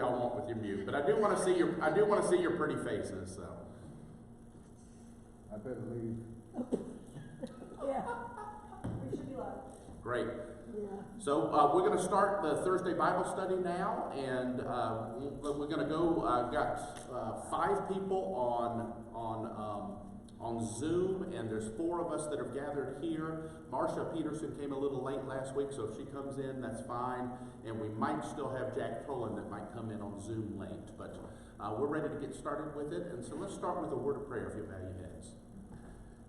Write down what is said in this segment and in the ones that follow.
y'all want with your mute, but I do want to see your pretty faces. So I better leave. Yeah. We should be live. great. Yeah. So we're going to start the Thursday Bible study now, and we're going to go. I've got 5 people on Zoom, and there's 4 of us that have gathered here. Marcia Peterson came a little late last week, so if she comes in, that's fine. And we might still have Jack Tolan that might come in on Zoom late, but we're ready to get started with it. And so let's start with a word of prayer if you bow your heads.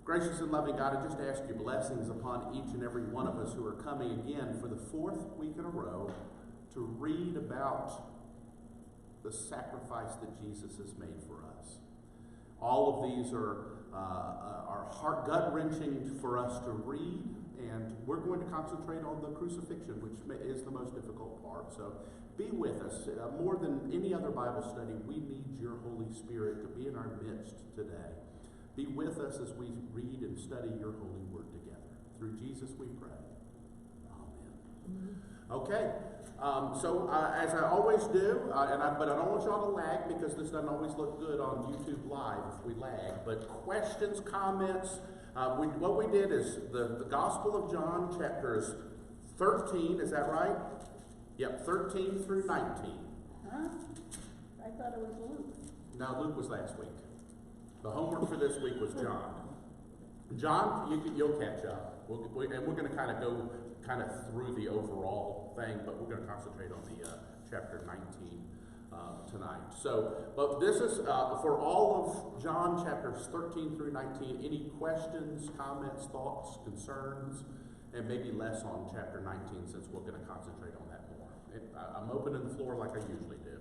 Gracious and loving God, I just ask you blessings upon each and every one of us who are coming again for the 4th week in a row to read about the sacrifice that Jesus has made for us. All of these are heart gut-wrenching for us to read, and we're going to concentrate on the crucifixion, which is the most difficult part. So be with us. More than any other Bible study, we need your Holy Spirit to be in our midst today. Be with us as we read and study your holy word together. Through Jesus we pray. Amen. Okay. So as I always do, but I don't want y'all to lag because this doesn't always look good on YouTube Live if we lag. But questions, comments, what we did is the Gospel of John chapters 13, is that right? Yep, 13 through 19. Huh? I thought it was Luke. No, Luke was last week. The homework for this week was John. John, you'll catch up. And we're going to kind of go through the overall thing, but we're going to concentrate on the chapter 19 tonight. So, but this is for all of John chapters 13 through 19. Any questions, comments, thoughts, concerns, and maybe less on chapter 19 since we're going to concentrate on that more. I'm opening the floor like I usually do.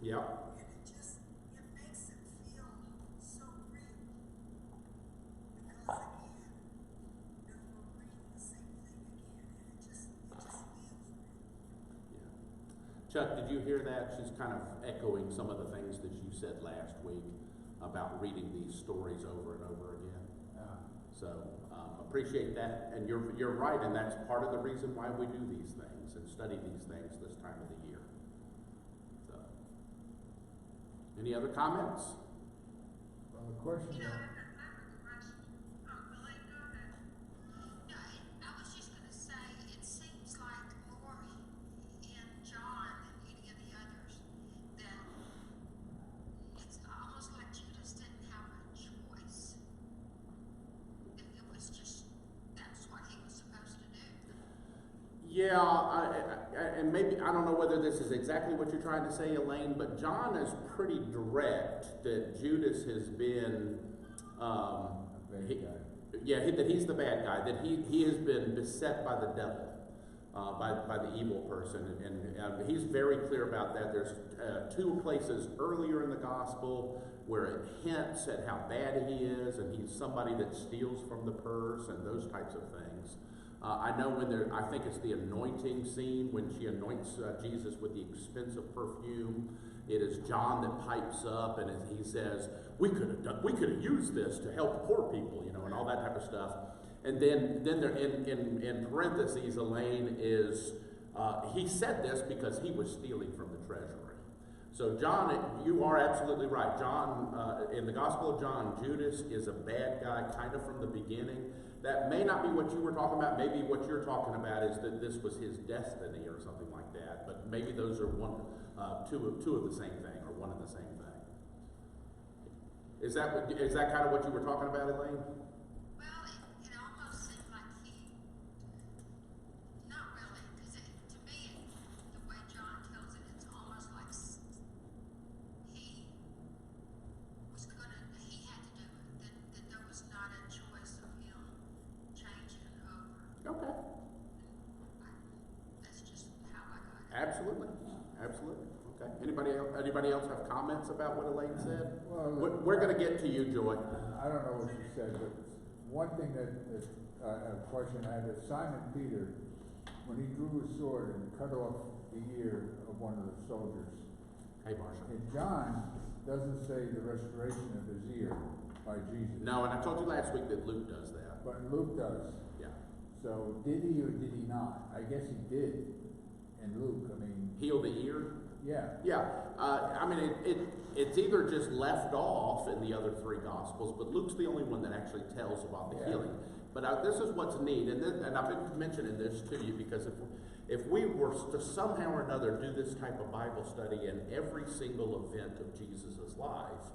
Yep. And it makes it feel so real. Because again, we're reading the same thing again, and it just feels real. Yeah. Chuck, did you hear that? She's kind of echoing some of the things that you said last week about reading these stories over and over again. So appreciate that, and you're right, and that's part of the reason why we do these things and study these things this time of the year. Any other comments? Well, the question. I was just going to say, it seems like more in John than any of the others, that it's almost like Judas didn't have a choice. It was just, that's what he was supposed to do. Yeah, and maybe, I don't know whether this is exactly what you're trying to say, Elaine, but John is pretty direct that Judas has been, that he's the bad guy, that he has been beset by the devil, by the evil person, and he's very clear about that. There's 2 places earlier in the gospel where it hints at how bad he is, and he's somebody that steals from the purse and those types of things. I know I think it's the anointing scene when she anoints Jesus with the expensive perfume. It is John that pipes up and he says, we could have used this to help poor people, and all that type of stuff. And then there in parentheses, Elaine is, he said this because he was stealing from the treasury. So John, you are absolutely right. John, in the Gospel of John, Judas is a bad guy kind of from the beginning. That may not be what you were talking about. Maybe what you're talking about is that this was his destiny or something like that. But maybe those are two of the same thing, or one of the same thing. Is that kind of what you were talking about, Elaine? Well, it almost seemed like he, not really, because to me, the way John tells it, it's almost like he had to do it, that there was not a choice of him changing over. Okay. That's just how I got it. Absolutely. Okay. Anybody else have comments about what Elaine said? Well, we're going to get to you, Joy. I don't know what you said, but one thing a question I had is Simon Peter when he drew his sword and cut off the ear of one of the soldiers. Hey, Marshall. And John doesn't say the restoration of his ear by Jesus. No, and I told you last week that Luke does that. But Luke does. Yeah. So did he or did he not? I guess he did in Luke. I mean, Heal the ear? yeah. Yeah. I mean, it's either just left off in the other three Gospels, but Luke's the only one that actually tells about the Yeah. healing. But this is what's neat, and I've been mentioning this to you because if we were to somehow or another do this type of Bible study in every single event of Jesus' life,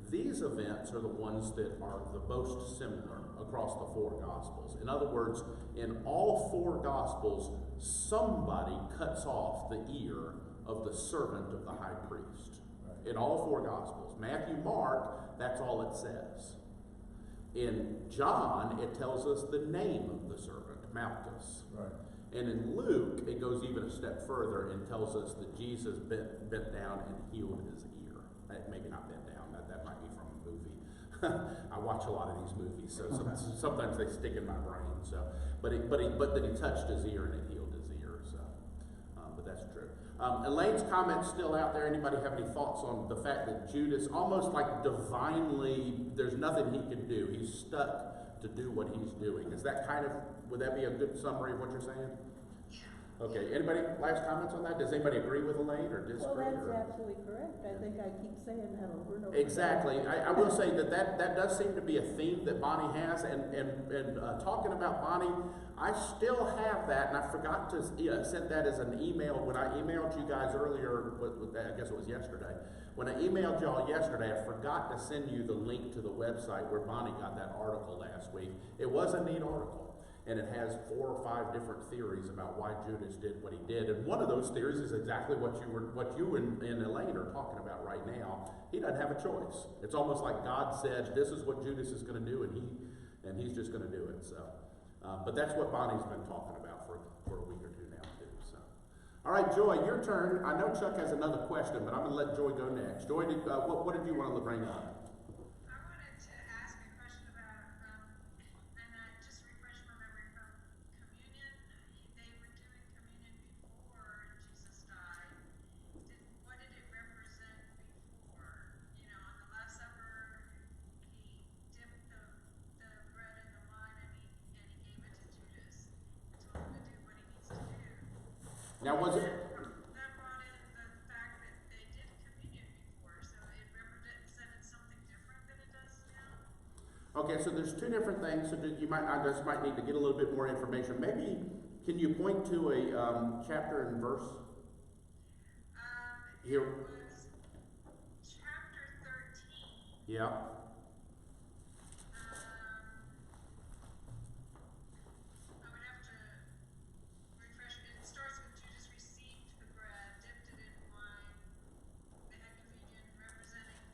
these events are the ones that are the most similar across the four Gospels. In other words, in all four Gospels, somebody cuts off the ear of the servant of the high priest. Right. In all four Gospels. Matthew, Mark, that's all it says. In John, it tells us the name of the servant, Malchus. Right. And in Luke, it goes even a step further and tells us that Jesus bent down and healed his ear. Maybe not bent down, that might be from a movie. I watch a lot of these movies, so sometimes they stick in my brain. So, but that he touched his ear and it healed his ear. So, but that's true. Elaine's comment's still out there. Anybody have any thoughts on the fact that Judas, almost like divinely, there's nothing he can do. He's stuck to do what he's doing. Is that kind of, would that be a good summary of what you're saying? Yeah. Okay, anybody, last comments on that? Does anybody agree with Elaine or Well, disagree? that's or? absolutely correct. I think I keep saying that over and over. Exactly. I will say that does seem to be a theme that Bonnie has, and talking about Bonnie, I still have that, and I forgot to send that as an email when I emailed you guys earlier, I guess it was yesterday. When I emailed y'all yesterday, I forgot to send you the link to the website where Bonnie got that article last week. It was a neat article, and it has 4 or 5 different theories about why Judas did what he did. And one of those theories is exactly what you and Elaine are talking about right now. He doesn't have a choice. It's almost like God said, this is what Judas is going to do, and he's just going to do it. So, but that's what Bonnie's been talking about for a week or two now too. So, all right, Joy, your turn. I know Chuck has another question, but I'm going to let Joy go next. Joy, what did you want to bring up? I wanted to ask a question about, and I just refreshed my memory from communion. They were doing communion before Jesus died. What did it represent before? You know, on the Last Supper, he dipped the bread in the wine and he gave it to Judas and told him to do what he needs to do. Now, was it? That brought in the fact that they did communion before, so it represented something different than it does now. Okay, so there's 2 different things. So I just might need to get a little bit more information. Maybe can you point to a chapter and verse? Here. It was chapter 13. Yeah. I would have to refresh. It starts with Judas received the bread, dipped it in wine. They had communion representing,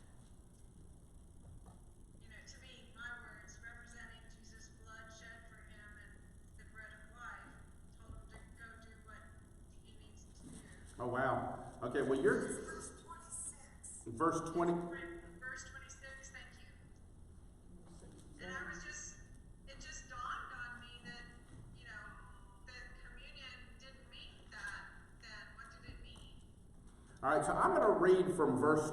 you know, to me, my words, representing Jesus' blood shed for him and the bread of life. Told him to go do what he needs to do. Oh, wow. Okay, well, you're Verse 26. verse 20. Verse 26, thank you. And it just dawned on me that, you know, that communion didn't mean that then. What did it mean? All right, so I'm going to read from verse.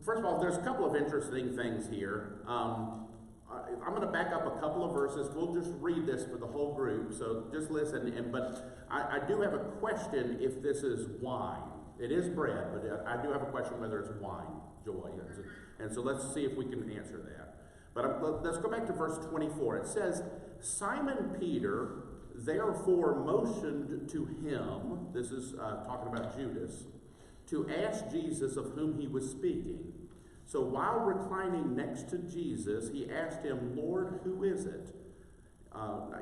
First of all, there's a couple of interesting things here. I'm going to back up a couple of verses. We'll just read this for the whole group, so just listen. But I do have a question if this is wine. It is bread, but I do have a question whether it's wine, Joy. And so let's see if we can answer that. But let's go back to verse 24. It says, Simon Peter therefore motioned to him, this is talking about Judas, to ask Jesus of whom he was speaking. So while reclining next to Jesus, he asked him, Lord, who is it?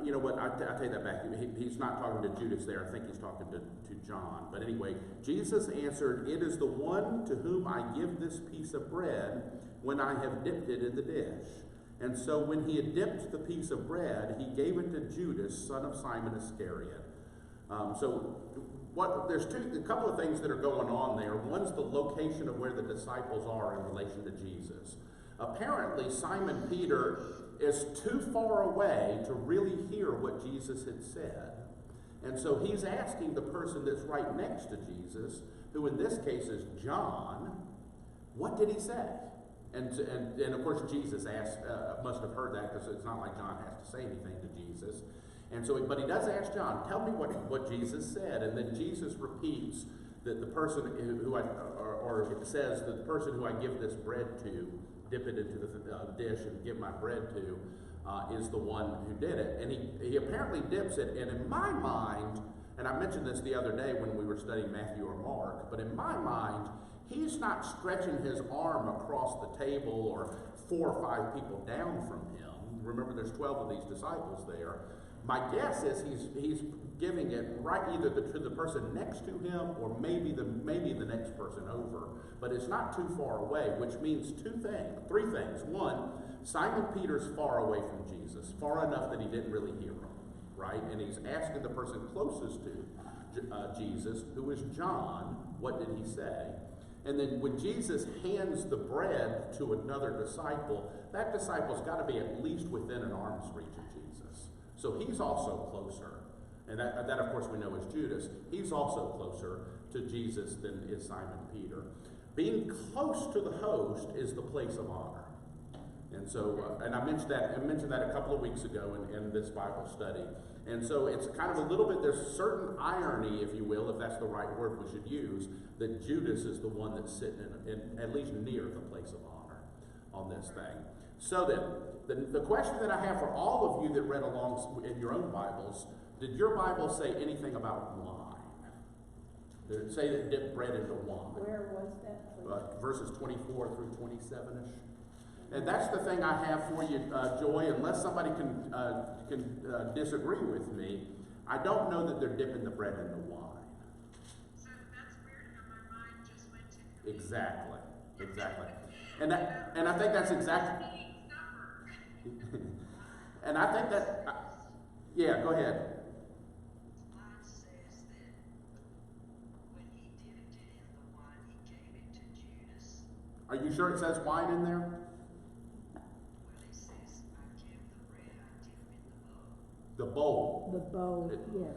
You know what, I take that back. He's not talking to Judas there. I think he's talking to John. But anyway, Jesus answered, it is the one to whom I give this piece of bread when I have dipped it in the dish. And so when he had dipped the piece of bread, he gave it to Judas, son of Simon Iscariot. There's a couple of things that are going on there. One's the location of where the disciples are in relation to Jesus. Apparently, Simon Peter is too far away to really hear what Jesus had said. And so he's asking the person that's right next to Jesus, who in this case is John, what did he say? And of course Jesus must have heard that, because it's not like John has to say anything to Jesus. And so, but he does ask John, tell me what Jesus said. And then Jesus repeats that the person who it says that the person who I give this bread to, dip it into the dish and give my bread to, is the one who did it. And he apparently dips it, and in my mind, and I mentioned this the other day when we were studying Matthew or Mark, but in my mind, he's not stretching his arm across the table or 4 or 5 people down from him. Remember, there's 12 of these disciples there. My guess is he's giving it right either to the person next to him or maybe the next person over. But it's not too far away, which means 3 things. One, Simon Peter's far away from Jesus, far enough that he didn't really hear him, right? And he's asking the person closest to Jesus, who is John, what did he say? And then when Jesus hands the bread to another disciple, that disciple's got to be at least within an arm's reach of Jesus. So he's also closer. And that of course we know is Judas. He's also closer to Jesus than is Simon Peter. Being close to the host is the place of honor. And so, and I mentioned that a couple of weeks ago in this Bible study. And so it's kind of a little bit, there's certain irony, if you will, if that's the right word we should use, that Judas is the one that's sitting in at least near the place of honor on this thing. So then, the question that I have for all of you that read along in your own Bibles, did your Bible say anything about wine? Did it say that it dipped bread into wine? Where was that, please? Verses 24 through 27-ish. And that's the thing I have for you, Joy, unless somebody can disagree with me. I don't know that they're dipping the bread into wine. So that's weird how my mind just went to Exactly. And I think that's exactly. And I think that, yeah, go ahead. Mine says that when he dipped it in the wine, he gave it to Judas. Are you sure it says wine in there? Well, it says, I give the bread, I dip in The bowl. The bowl, yes. the bowl.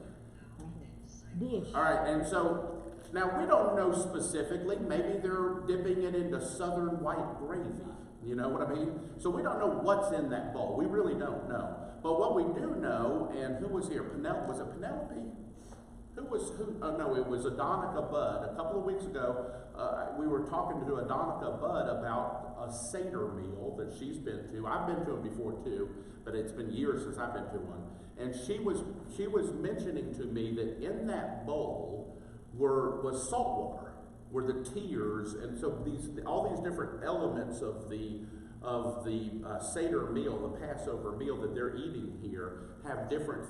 No, he didn't say Dish. All right, and so now we don't know specifically. Maybe they're dipping it into southern white gravy. You know what I mean? So we don't know what's in that bowl. We really don't know. But what we do know, and who was here? Was it Penelope? Oh no, it was Adonica Budd. A couple of weeks ago, we were talking to Adonica Budd about a Seder meal that she's been to. I've been to them before too, but it's been years since I've been to one. And she was mentioning to me that in that bowl was salt water, were the tears, and so all these different elements of the Seder meal, the Passover meal that they're eating here, have different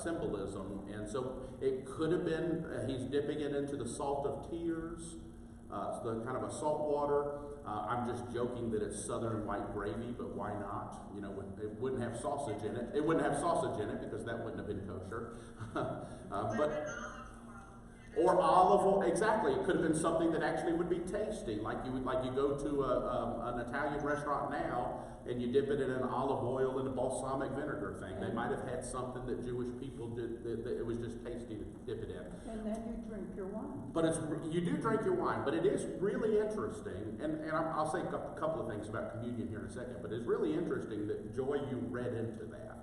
symbolism. And so it could have been he's dipping it into the salt of tears, the kind of a salt water. I'm just joking that it's southern white gravy, but why not? You know, it wouldn't have sausage in it. It wouldn't have sausage in it because that wouldn't have been kosher. Or olive oil, exactly. It could have been something that actually would be tasty, like you go to an Italian restaurant now and you dip it in an olive oil and a balsamic vinegar thing. They might have had something that Jewish people did that it was just tasty to dip it in. And then you drink your wine. But you do drink your wine, but it is really interesting, and I'll say a couple of things about communion here in a second, but it's really interesting that, Joy, you read into that.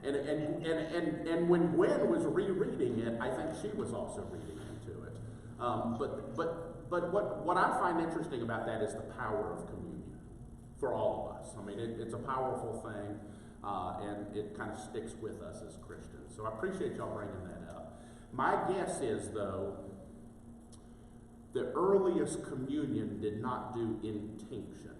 And when Gwen was rereading it, I think she was also reading into it. But what I find interesting about that is the power of communion for all of us. I mean, it's a powerful thing, and it kind of sticks with us as Christians. So I appreciate y'all bringing that up. My guess is, though, the earliest communion did not do intinction.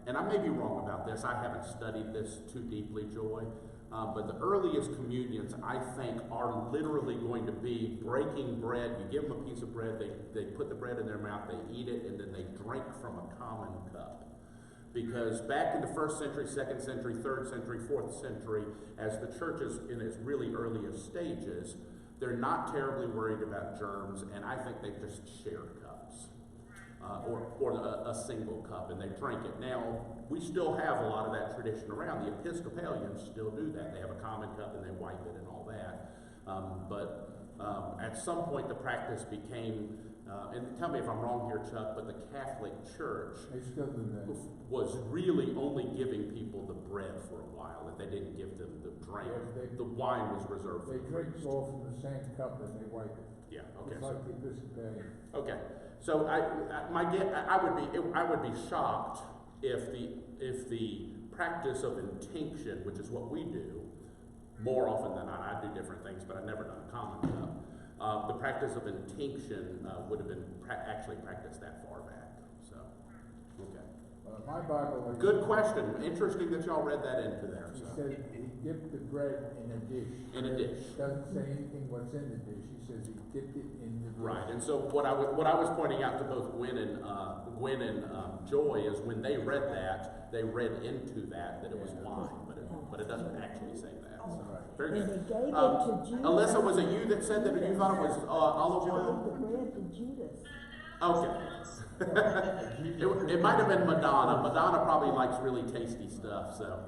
And I may be wrong about this. I haven't studied this too deeply, Joy. But the earliest communions, I think, are literally going to be breaking bread. You give them a piece of bread, they put the bread in their mouth, they eat it, and then they drink from a common cup. Because back in the 1st century, 2nd century, 3rd century, 4th century, as the church is in its really earliest stages, they're not terribly worried about germs, and I think they just shared cups. or a single cup, and they drank it. Now, we still have a lot of that tradition around. The Episcopalians still do that. They have a common cup and they wipe it and all that. At some point, the practice became, and tell me if I'm wrong here, Chuck, but the Catholic Church They still do that. was really only giving people the bread for a while, and they didn't give them the drink. Yes, The wine was reserved for They the drink priest. all from the same cup and they wipe it. Yeah, okay. It's like the Episcopalian. Okay, so I would be shocked if the practice of intinction, which is what we do, more often than not, I do different things, but I've never done a common cup. The practice of intinction would have been actually practiced that far back. So, okay. My Bible. Good question. Interesting that y'all read that into there. He So. said he dipped the bread in a dish. In a dish. It doesn't say anything what's in the dish. He says he dipped it in the dish. Right, and so what I was pointing out to both Gwen and Joy is when they read that, they read into that it was wine, but it doesn't actually say that. So, very And good. they gave it to Judas. Alyssa, was it you that said that you thought it was olive Gave oil? the bread to Judas. Okay. It might have been Madonna. Madonna probably likes really tasty stuff, so.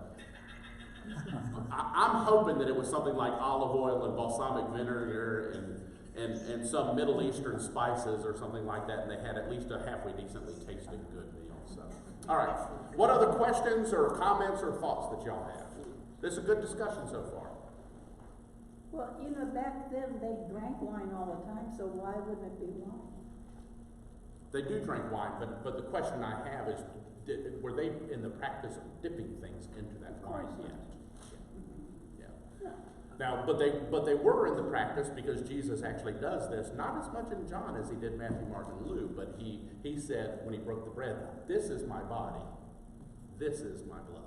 I'm hoping that it was something like olive oil and balsamic vinegar and some Middle Eastern spices or something like that, and they had at least a halfway decently tasting good meal. So, all right. What other questions or comments or thoughts that y'all have? This is a good discussion so far. Well, you know, back then they drank wine all the time, so why wouldn't it be wine? They do drink wine, but the question I have is, were they in the practice of dipping things into that wine yet? Yeah. Now, but they were in the practice because Jesus actually does this, not as much in John as he did Matthew, Mark, and Luke, but he said when he broke the bread, "This is my body, this is my blood."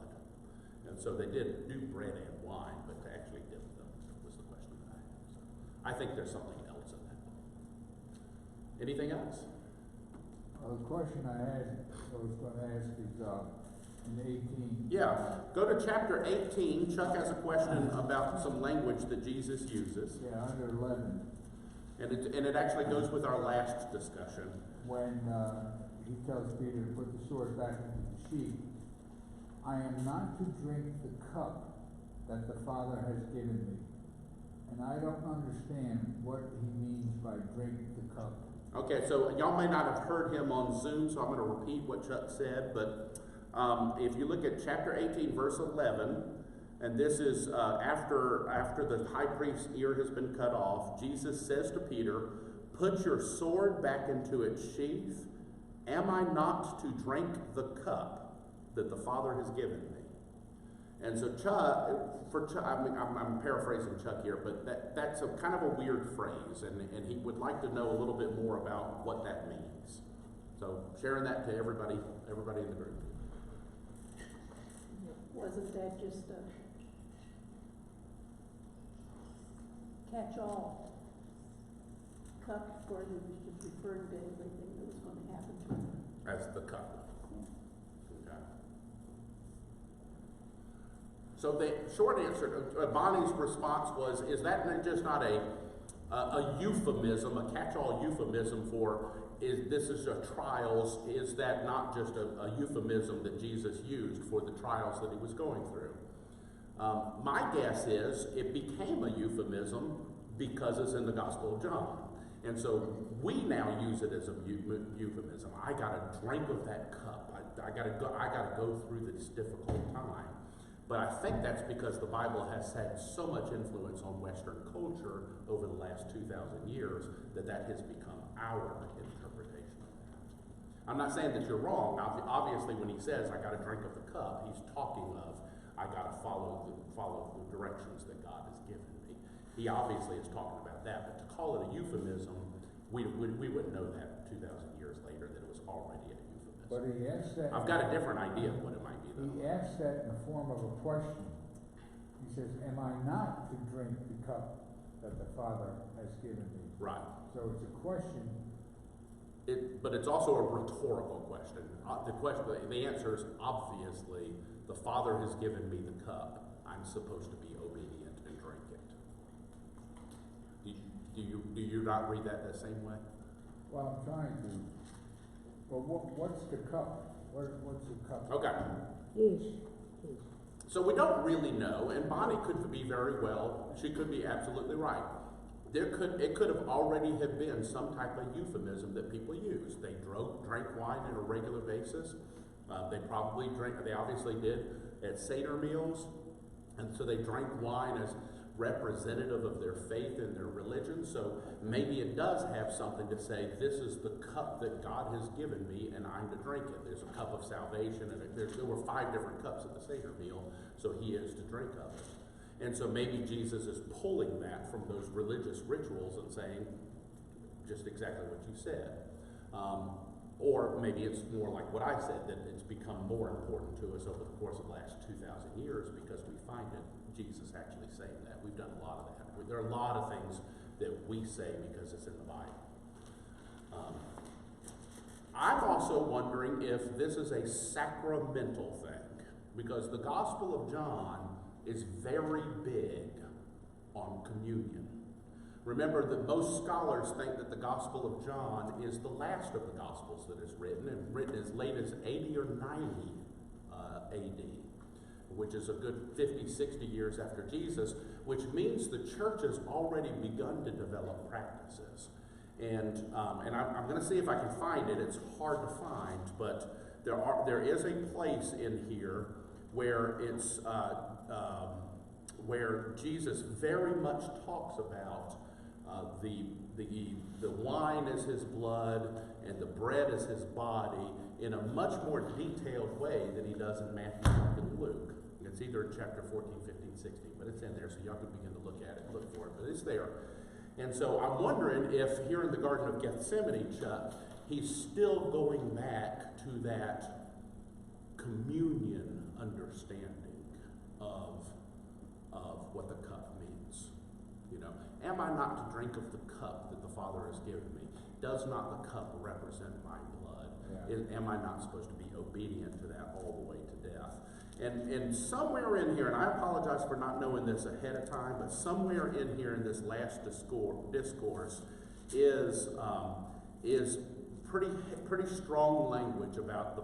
And so they did do bread and wine, but to actually dip them was the question that I had. So I think there's something else in that. Anything else? The question I was going to ask is in 18. Yeah, go to chapter 18. Chuck has a question about some language that Jesus uses. Yeah, under 11. And it actually goes with our last discussion. When he tells Peter to put the sword back into the sheath, I am not to drink the cup that the Father has given me. And I don't understand what he means by drink the cup. Okay, so y'all may not have heard him on Zoom, so I'm going to repeat what Chuck said, but if you look at chapter 18, verse 11, and this is after the high priest's ear has been cut off, Jesus says to Peter, "Put your sword back into its sheath. Am I not to drink the cup that the Father has given me?" And so I'm paraphrasing Chuck here, but that's a kind of a weird phrase, and he would like to know a little bit more about what that means. So sharing that to everybody in the group. Wasn't that just a catch-all cup where he was just referring to everything that was going to happen to him? As the cup. Yeah. Okay. So the short answer, Bonnie's response was, is that just not a euphemism, a catch-all euphemism for, this is a trials, is that not just a euphemism that Jesus used for the trials that he was going through? My guess is it became a euphemism because it's in the Gospel of John. And so we now use it as a euphemism. I got a drink of that cup. I got to go through this difficult time. But I think that's because the Bible has had so much influence on Western culture over the last 2,000 years that has become our interpretation of that. I'm not saying that you're wrong. Obviously, when he says, "I got to drink of the cup," he's talking of, I got to follow the directions that God has given me. He obviously is talking about that, but to call it a euphemism, we wouldn't know that 2,000 years later that it was already a euphemism. But he asks that. I've got a different idea of what it might be, though. He asks that in the form of a question. He says, "Am I not to drink the cup that the Father has given me?" Right. So it's a question. But it's also a rhetorical question. The answer is obviously, the Father has given me the cup. I'm supposed to be obedient and drink it. Do you not read that the same way? Well, I'm trying to. But what's the cup? What's the cup? Okay. Ish. So we don't really know, and Bonnie could be very well, she could be absolutely right. It could have already have been some type of euphemism that people use. They drank wine on a regular basis. They obviously did at Seder meals, and so they drank wine as representative of their faith and their religion. So maybe it does have something to say, this is the cup that God has given me and I'm to drink it. There's a cup of salvation, and there were 5 different cups at the Seder meal, so he is to drink of it. And so maybe Jesus is pulling that from those religious rituals and saying just exactly what you said. Or maybe it's more like what I said, that it's become more important to us over the course of the last 2,000 years because we find it Jesus actually saying that. We've done a lot of that. There are a lot of things that we say because it's in the Bible. I'm also wondering if this is a sacramental thing, because the Gospel of John is very big on communion. Remember that most scholars think that the Gospel of John is the last of the Gospels that is written, and written as late as 80 or 90 AD, which is a good 50, 60 years after Jesus, which means the church has already begun to develop practices. And I'm going to see if I can find it. It's hard to find, but there is a place in here where it's where Jesus very much talks about the wine as his blood and the bread as his body in a much more detailed way than he does in Matthew, Mark, and Luke. It's either in chapter 14, 15, 16, but it's in there, so y'all can begin to look at it, look for it, but it's there. And so I'm wondering if here in the Garden of Gethsemane, Chuck, he's still going back to that communion understanding of what the cup means. You know, am I not to drink of the cup that the Father has given me? Does not the cup represent my blood? Yeah. Am I not supposed to be obedient to that all the way to death? And somewhere in here, and I apologize for not knowing this ahead of time, but somewhere in here in this last discourse is pretty strong language about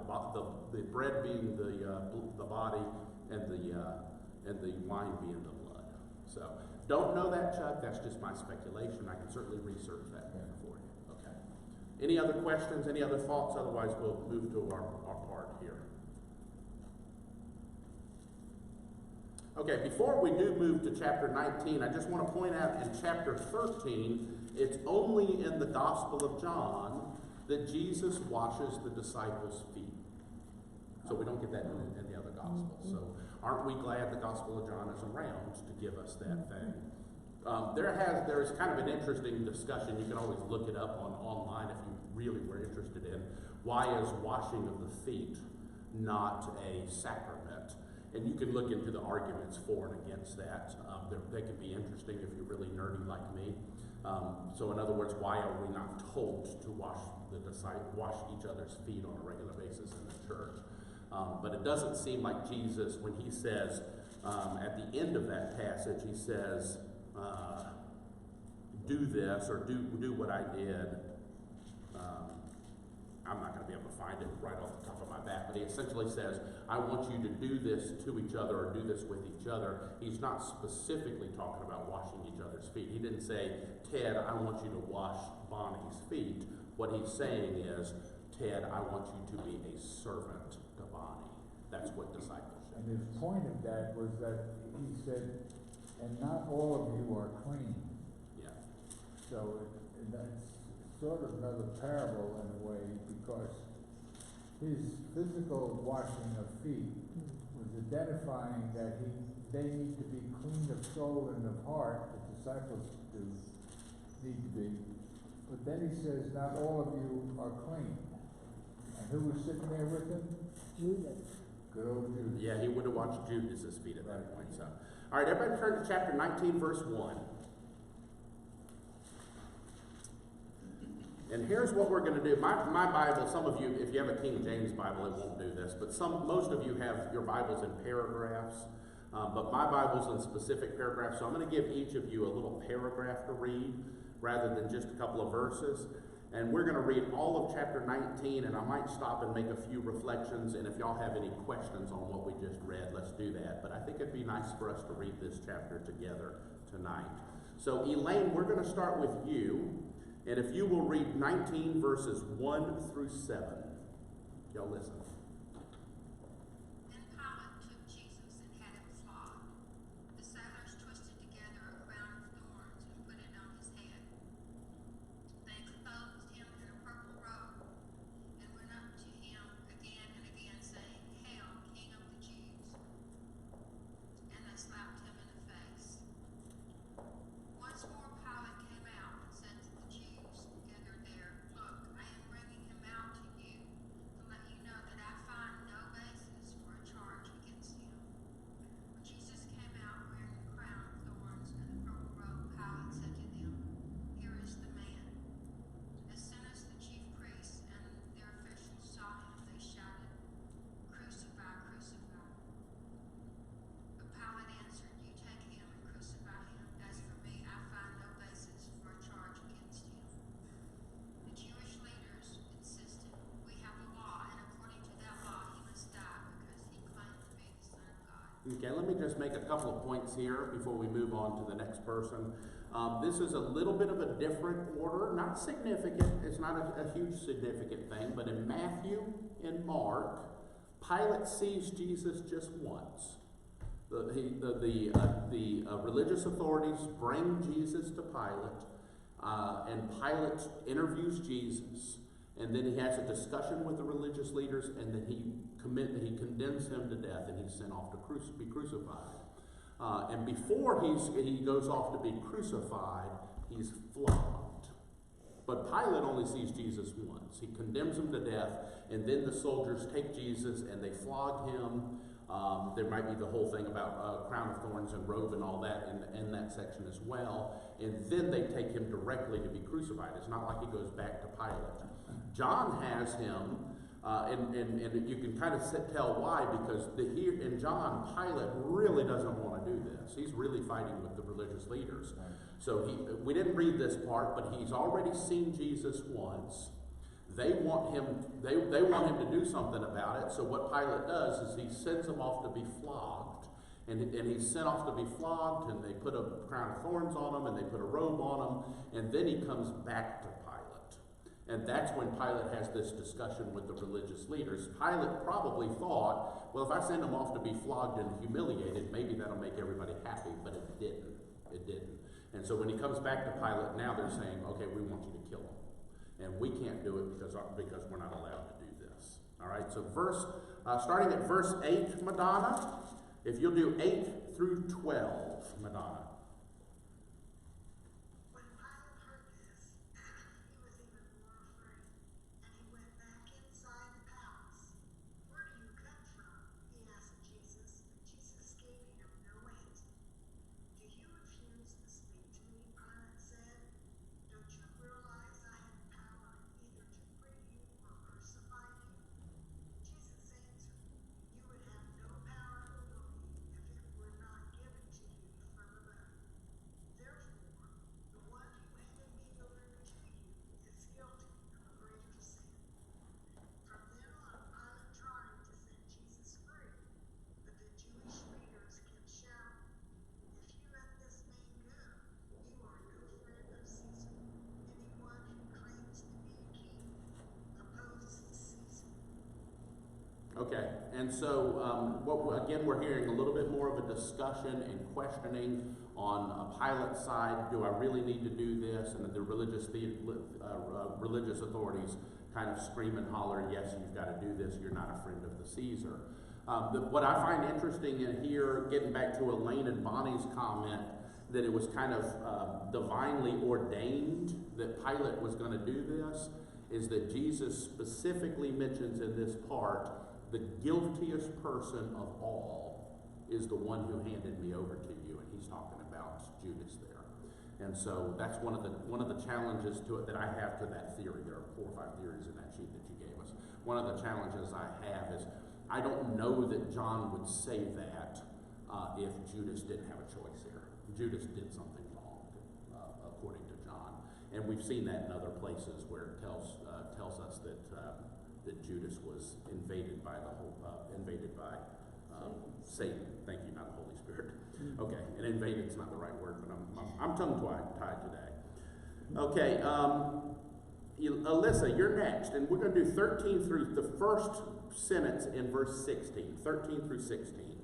the bread being the body and the wine being the blood. So don't know that, Chuck. That's just my speculation. I can certainly research that for you. Okay. Any other questions? Any other thoughts? Otherwise, we'll move to our part here. Okay, before we do move to chapter 19, I just want to point out in chapter 13, it's only in the Gospel of John that Jesus washes the disciples' feet. So we don't get that in the other Gospels. So aren't we glad the Gospel of John is around to give us that thing? There's kind of an interesting discussion. You can always look it up online if you really were interested in why is washing of the feet not a sacrament? And you can look into the arguments for and against that. They can be interesting if you're really nerdy like me. So in other words, why are we not told to wash each other's feet on a regular basis in the church? But it doesn't seem like Jesus, when he says, at the end of that passage, he says, do this, or do what I did. I'm not going to be able to find it right off the top of my back, but he essentially says, I want you to do this to each other or do this with each other. He's not specifically talking about washing each other's feet. He didn't say, Ted, I want you to wash Bonnie's feet. What he's saying is, Ted, I want you to be a servant to Bonnie. That's what discipleship And his point of that was that he said, and not all of you are clean. Yeah. So that's sort of another parable in a way, because his physical washing of feet was identifying that they need to be clean of soul and of heart. The disciples need to be. But then he says, not all of you are clean. And who was sitting there with him? Judas. Good old Judas. Yeah, he would have watched Judas's feet at that point. So, all right, everybody turn to chapter 19, verse 1. And here's what we're going to do. My Bible, some of you, if you have a King James Bible, it won't do this, but most of you have your Bibles in paragraphs, but my Bible's in specific paragraphs, so I'm going to give each of you a little paragraph to read rather than just a couple of verses. And we're going to read all of chapter 19, and I might stop and make a few reflections, and if y'all have any questions on what we just read, let's do that. But I think it'd be nice for us to read this chapter together tonight. So Elaine, we're going to start with you, and if you will read 19 verses 1 through 7. Y'all listen. Then Pilate took Jesus and had him flogged. The sailors twisted together a crown of thorns and put it on his head. They clothed him in a purple robe and went up to him again and again, saying, "Hail, King of the Jews!" And they slapped him in the face. Once more Pilate came out and said to the Jews gathered there, "Look, I am bringing him out to you to let you know that I find no basis for a charge against him." When Jesus came out wearing the crown of thorns and the purple robe, Pilate said to them, "Here is the man." As soon as the chief priests and their officials saw him, they shouted, "Crucify, crucify." But Pilate answered, "You take him and crucify him. As for me, I find no basis for a charge against him." The Jewish leaders insisted, "We have a law, and according to that law, he must die because he claimed to be the Son of God." Okay, let me just make a couple of points here before we move on to the next person. This is a little bit of a different order, not significant, it's not a huge significant thing, but in Matthew and Mark, Pilate sees Jesus just once. The religious authorities bring Jesus to Pilate, and Pilate interviews Jesus, and then he has a discussion with the religious leaders, and then he condemns him to death, and he's sent off to be crucified. And before he goes off to be crucified, he's flogged. But Pilate only sees Jesus once. He condemns him to death, and then the soldiers take Jesus and they flog him. There might be the whole thing about crown of thorns and robe and all that in that section as well. And then they take him directly to be crucified. It's not like he goes back to Pilate. John has him, and you can kind of tell why, because here in John, Pilate really doesn't want to do this. He's really fighting with the religious leaders. So we didn't read this part, but he's already seen Jesus once. They want him to do something about it. So what Pilate does is he sends him off to be flogged. And he's sent off to be flogged, and they put a crown of thorns on him, and they put a robe on him, and then he comes back to Pilate. And that's when Pilate has this discussion with the religious leaders. Pilate probably thought, well, if I send him off to be flogged and humiliated, maybe that'll make everybody happy, but it didn't. It didn't. And so when he comes back to Pilate, now they're saying, okay, we want you to kill him. And we can't do it because we're not allowed to do this. All right, so starting at verse 8, Madonna, if you'll do 8 through 12, Madonna. When Pilate heard this, he was even more afraid, and he went back inside the palace. "Where do you come from?" he asked Jesus, but Jesus gave him no answer. "Do you refuse to speak to me?" Pilate said. "Don't you realize I have power either to free you or crucify you?" Jesus answered, "You would have no power over me if it were not given to you from above. Therefore, the one who handed me over to you is guilty of a greater sin." From then on, Pilate tried to set Jesus free, but the Jewish leaders kept shouting, "If you let this man go, you are no friend of Caesar. Anyone who claims to be a king opposes Caesar." Okay, and so again, we're hearing a little bit more of a discussion and questioning on Pilate's side. Do I really need to do this? And the religious authorities kind of scream and holler, yes, you've got to do this. You're not a friend of the Caesar. What I find interesting in here, getting back to Elaine and Bonnie's comment, that it was kind of divinely ordained that Pilate was going to do this, is that Jesus specifically mentions in this part, the guiltiest person of all is the one who handed me over to you, and he's talking about Judas there. And so that's one of the challenges to it that I have to that theory. There are 4 or 5 theories in that sheet that you gave us. One of the challenges I have is I don't know that John would say that if Judas didn't have a choice here. Judas did something wrong, according to John. And we've seen that in other places where it tells us that Judas was invaded by Satan. Thank you, not the Holy Spirit. Okay, and invaded's not the right word, but I'm tongue-tied today. Okay, Alyssa, you're next, and we're going to do 13 through the first sentence in verse 16. 13 through 16.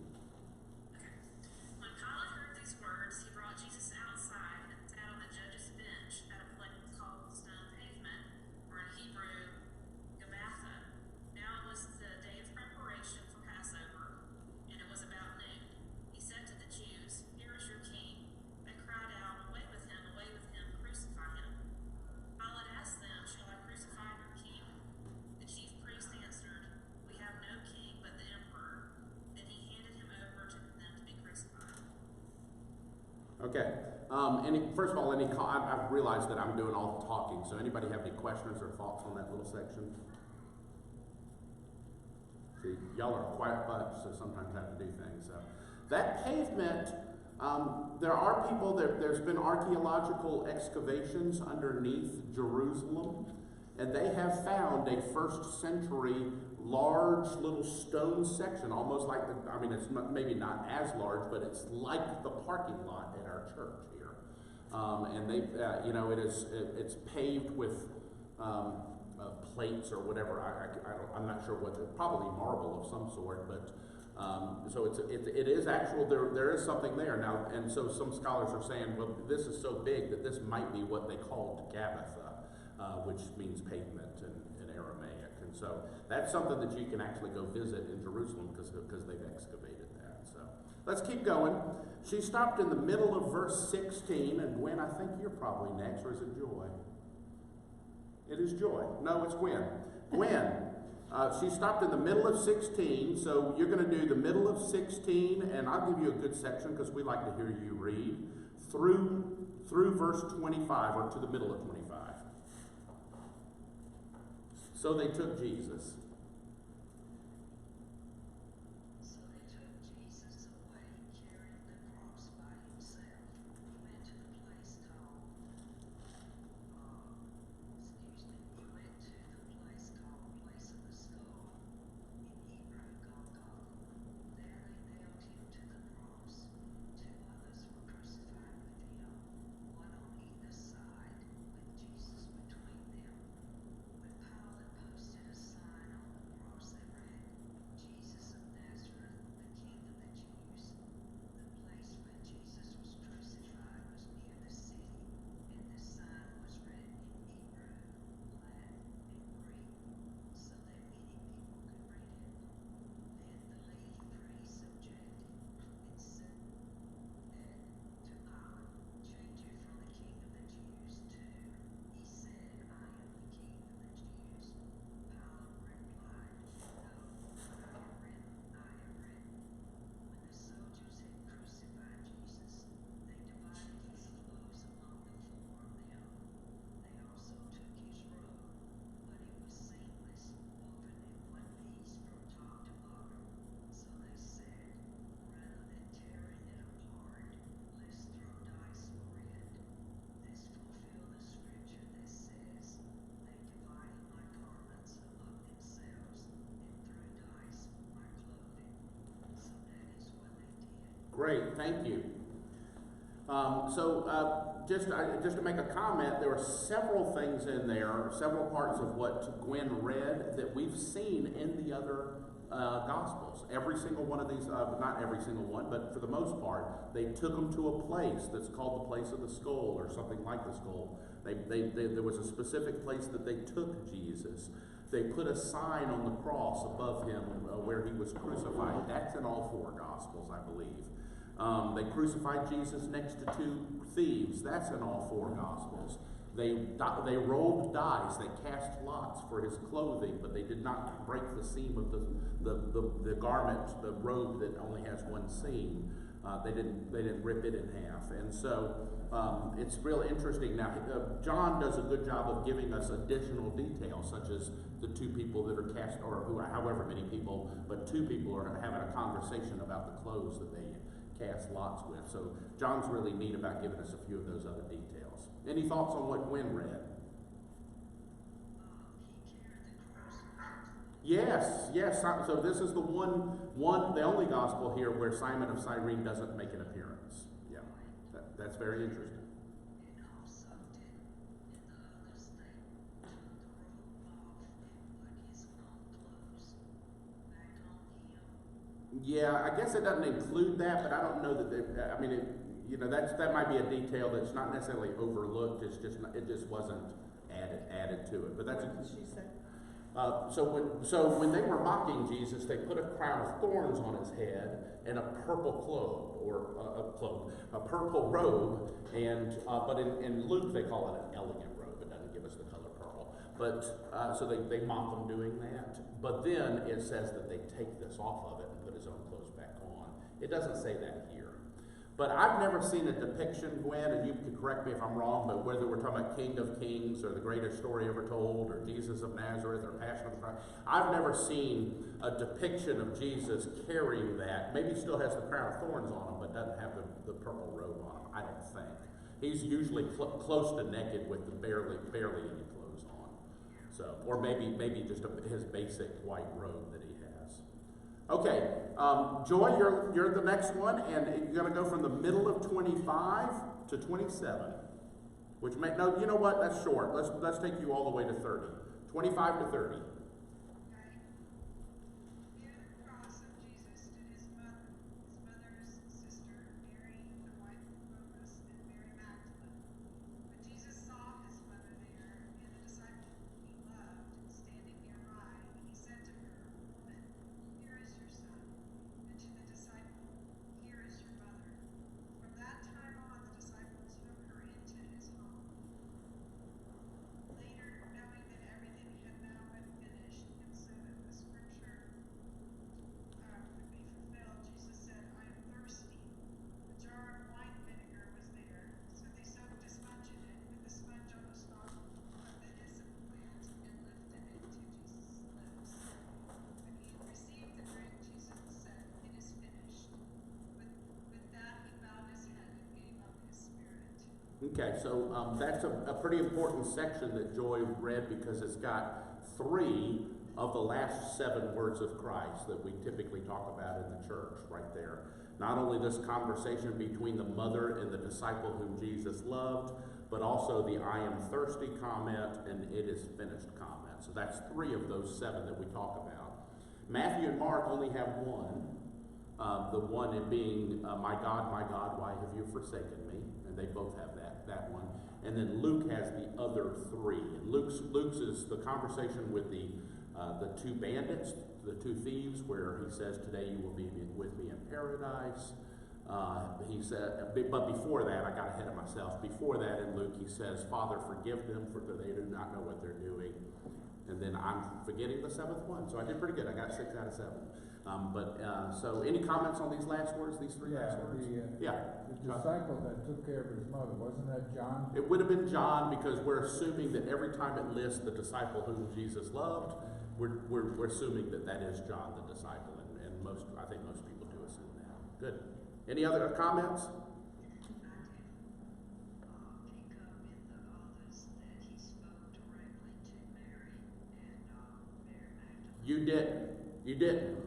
When Pilate heard these words, he brought Jesus outside and sat on the judge's bench at a place called the Stone Pavement, or in Hebrew, Gabbatha. Now it was the day of preparation for Passover, and it was about noon. He said to the Jews, "Here is your king." They cried out, away with him, crucify him." Pilate asked them, "Shall I crucify your king?" The chief priest answered, "We have no king but the emperor." Then he handed him over to them to be crucified. Okay. First of all, I've realized that I'm doing all the talking, so anybody have any questions or thoughts on that little section? See, y'all are a quiet bunch, so sometimes I have to do things. So that pavement, there are people, there's been archaeological excavations underneath Jerusalem, and they have found a first century large little stone section, almost like it's maybe not as large, but it's like the parking lot at our church here. And they, it's paved with plates or whatever. I'm not sure what, probably marble of some sort, but so it is actual. There is something there now, and so some scholars are saying, well, this is so big that this might be what they called Gabbatha, which means pavement in Aramaic. And so that's something that you can actually go visit in Jerusalem because they've excavated that. So let's keep going. She stopped in the middle of verse 16, and Gwen, I think you're probably next, or is it Joy? It is Joy. No, it's Gwen. Gwen, she stopped in the middle of 16, so you're going to do the middle of 16, and I'll give you a good section because we like to hear you read, through verse 25, or to the middle of 25. So they took Jesus. So they took Jesus away, carrying the cross by himself. He went to the place called, Place of the Skull, in Hebrew, Golgotha. There they nailed him to the cross. Two others were crucified with him, one on either side, with Jesus between them. When Pilate posted a sign on the cross that read, "Jesus of Nazareth, the King of the Jews," the place where Jesus was crucified was near the city, and the sign was written in Hebrew, Latin, and Greek, so that many people could read it. Then the leading priests objected and said to Pilate, "Change it from the King of the Jews to, he said, I am the King of the Jews." Pilate replied, "No, what I have written, I have written." When the soldiers had crucified Jesus, they divided his clothes among the four of them. They also took his robe, but it was seamless, woven in one piece from top to bottom. So they said, "Rather than tearing it apart, let's throw dice for it." This fulfilled the scripture that says, "They divided my garments among themselves and threw dice for my clothing." So that is what they did. Great, thank you. Just to make a comment, there are several things in there, several parts of what Gwen read that we've seen in the other Gospels. Every single one of these, not every single one, but for the most part, they took them to a place that's called the place of the skull or something like the skull. There was a specific place that they took Jesus. They put a sign on the cross above him where he was crucified. That's in all four Gospels, I believe. They crucified Jesus next to two thieves. That's in all four Gospels. They rolled dice. They cast lots for his clothing, but they did not break the seam of the garment, the robe that only has one seam. They didn't rip it in half. And so it's really interesting. Now, John does a good job of giving us additional details, such as the two people that are cast, or however many people, but two people are having a conversation about the clothes that cast lots with. So John's really neat about giving us a few of those other details. Any thoughts on what Gwen read? He carried the cross out. Yes. So this is the the only gospel here where Simon of Cyrene doesn't make an appearance. Yeah, that's very interesting. And also did in the other state took the robe off and put his own clothes back on him. Yeah, I guess it doesn't include that, but I don't know that that might be a detail that's not necessarily overlooked. It just wasn't added to it. But that's What did she say? So when they were mocking Jesus, they put a crown of thorns on his head and a purple a purple robe, and but in Luke they call it an elegant robe. It doesn't give us the color purple, but so they mock him doing that. But then it says that they take this off of it and put his own clothes back on. It doesn't say that here. But I've never seen a depiction, Gwen, and you can correct me if I'm wrong, but whether we're talking about King of Kings or the greatest story ever told or Jesus of Nazareth or Passion of the Christ, I've never seen a depiction of Jesus carrying that. Maybe he still has the crown of thorns on him, but doesn't have the purple robe on him, I don't think. He's usually close to naked with barely any clothes on. So, or maybe just his basic white robe that he has. Okay, Joy, you're the next one, and you're going to go from the middle of 25 to 27, which you know what? That's short. Let's take you all the way to 30. 25 to 30. Okay. Near the cross of Jesus stood his mother's sister, Mary, the wife of Clopas, and Mary Magdalene. When Jesus saw his mother there, and the disciple he loved standing nearby, he said to her, "Woman, here is your son." And to the disciple, "Here is your mother." From that time on, the disciple took her into his home. Later, knowing that everything had now been finished, and so that the scripture would be fulfilled, Jesus said, "I am thirsty." A jar of wine vinegar was there, so they soaked a sponge in it, with the sponge on the stalk of the hyssop plant, and lifted it to Jesus' lips. When he had received the drink, Jesus said, "It is finished." With that, he bowed his head and gave up his spirit. Okay, so that's a pretty important section that Joy read because it's got 3 of the last 7 words of Christ that we typically talk about in the church right there. Not only this conversation between the mother and the disciple whom Jesus loved, but also the "I am thirsty" comment and "it is finished" comment. So that's 3 of those 7 that we talk about. Matthew and Mark only have 1. The one in being, my God, why have you forsaken me?" And they both have that one. And then Luke has the other 3. And Luke's is the conversation with the 2 bandits, the 2 thieves, where he says, "Today you will be with me in paradise." He said, but before that, I got ahead of myself. Before that in Luke, he says, "Father, forgive them, for they do not know what they're doing." And then I'm forgetting the 7th one. So I did pretty good. I got 6 out of 7. So any comments on these last words, these 3 last words? The disciple that took care of his mother, wasn't that John? It would have been John, because we're assuming that every time it lists the disciple whom Jesus loved, we're assuming that is John the disciple, and I think most people do assume that. Good. Any other comments? I did pick up in the others that he spoke directly to Mary and Mary Magdalene. You didn't,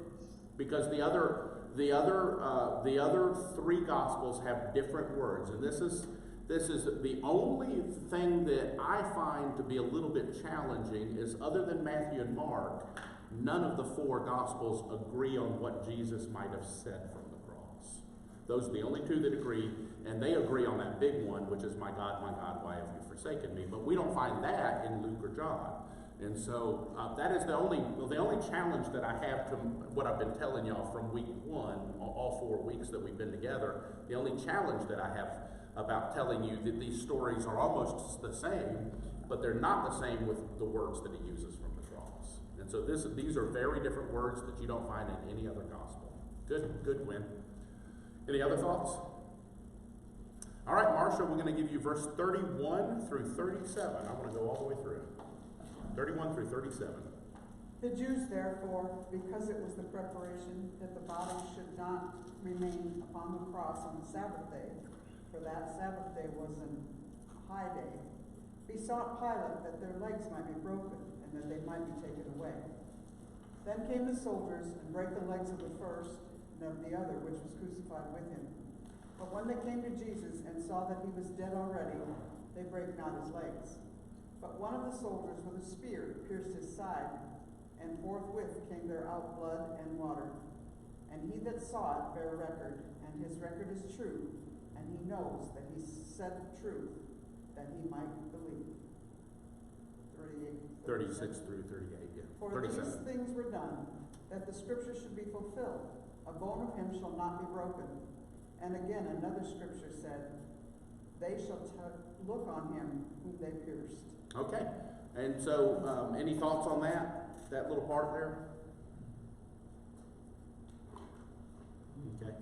because the other 3 gospels have different words, and this is the only thing that I find to be a little bit challenging is, other than Matthew and Mark, none of the 4 gospels agree on what Jesus might have said from the cross. Those are the only 2 that agree, and they agree on that big one, which is, my God, why have you forsaken me?" But we don't find that in Luke or John. And so that is the only challenge that I have to what I've been telling y'all from week 1, all 4 weeks that we've been together. The only challenge that I have about telling you that these stories are almost the same, but they're not the same with the words that he uses from the cross. And so these are very different words that you don't find in any other gospel. Good win. Any other thoughts? All right, Marcia, we're going to give you verse 31 through 37. I want to go all the way through. 31 through 37. The Jews, therefore, because it was the preparation that the body should not remain upon the cross on the Sabbath day, for that Sabbath day was an high day, besought Pilate that their legs might be broken, and that they might be taken away. Then came the soldiers, and brake the legs of the first and of the other, which was crucified with him. But when they came to Jesus, and saw that he was dead already, they brake not his legs. But one of the soldiers with a spear pierced his side, and forthwith came there out blood and water. And he that saw it bare record, and his record is true, and he knows that he said the truth, that he might believe. 36 through 38, yeah. For 37. these things were done, that the scripture should be fulfilled. A bone of him shall not be broken. And again another scripture said, they shall look on him whom they pierced. Okay. And so, any thoughts on that little part there? Okay.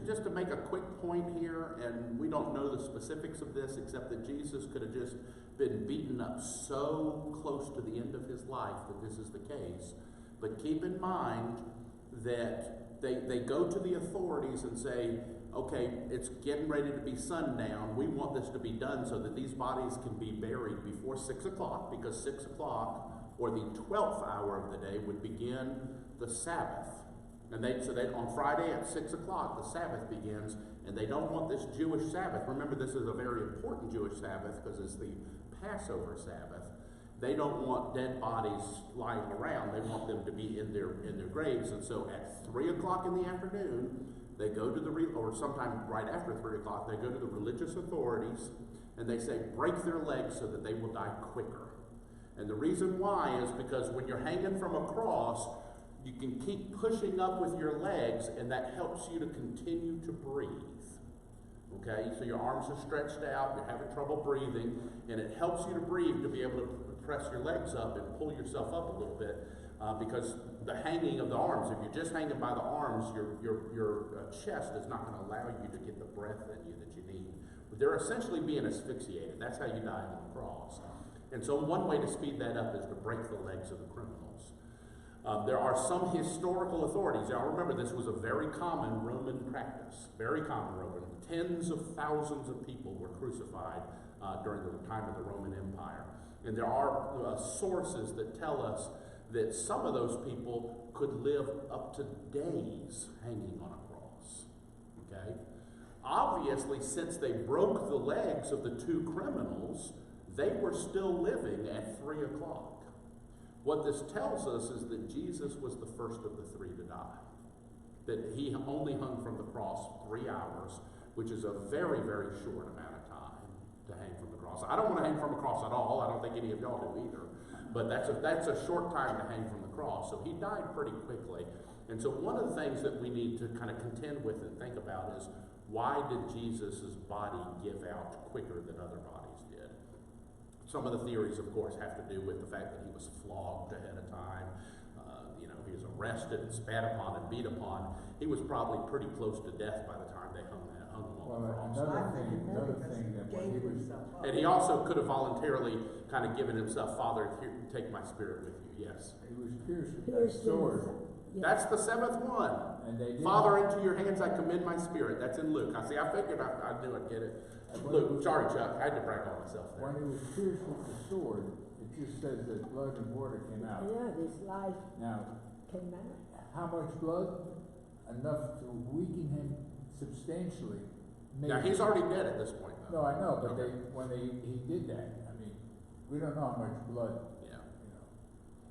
Just to make a quick point here, and we don't know the specifics of this, except that Jesus could have just been beaten up so close to the end of his life that this is the case. But keep in mind that they go to the authorities and say, okay, it's getting ready to be sundown. We want this to be done so that these bodies can be buried before 6 o'clock, because 6 o'clock, or the 12th hour of the day, would begin the Sabbath. And so on Friday at 6 o'clock, the Sabbath begins, and they don't want this Jewish Sabbath. Remember, this is a very important Jewish Sabbath because it's the Passover Sabbath. They don't want dead bodies lying around. They want them to be in their graves. And so at 3 o'clock in the afternoon, they go to or sometime right after 3 o'clock, they go to the religious authorities, and they say, break their legs so that they will die quicker. And the reason why is because when you're hanging from a cross, you can keep pushing up with your legs, and that helps you to continue to breathe. Okay, so your arms are stretched out, you're having trouble breathing, and it helps you to breathe to be able to press your legs up and pull yourself up a little bit, because the hanging of the arms, if you're just hanging by the arms, your chest is not going to allow you to get the breath in you that you need. But they're essentially being asphyxiated. That's how you die on the cross. And so one way to speed that up is to break the legs of the criminals. There are some historical authorities. Y'all remember, this was a very common Roman practice. Very common Roman. Tens of thousands of people were crucified during the time of the Roman Empire. And there are sources that tell us that some of those people could live up to days hanging on a cross. Okay? Obviously, since they broke the legs of the two criminals, they were still living at 3 o'clock. What this tells us is that Jesus was the first of the three to die. That he only hung from the cross 3 hours, which is a very, very short amount of time to hang from the cross. I don't want to hang from a cross at all. I don't think any of y'all do either. But that's a short time to hang from the cross. So he died pretty quickly. And so one of the things that we need to kind of contend with and think about is, why did Jesus' body give out quicker than other bodies did? Some of the theories, of course, have to do with the fact that he was flogged ahead of time. He was arrested and spat upon and beat upon. He was probably pretty close to death by the time they hung him on the cross. Another thing that when he was, and he also could have voluntarily kind of given himself, Father, here, take my spirit with you. Yes. he was pierced with that sword. That's the seventh one. And they did Father, into your hands I commend my spirit. That's in Luke. I figured I knew I'd get it. Luke, sorry, Chuck. I had to brag on myself there. When he was pierced with the sword, it just says that blood and water came out. Yeah, his life Now, came out. how much blood? Enough to weaken him substantially. Maybe. Now, he's already dead at this point, though. No, I know, but Okay. when he did that, I mean, we don't know how much blood. Yeah. You know.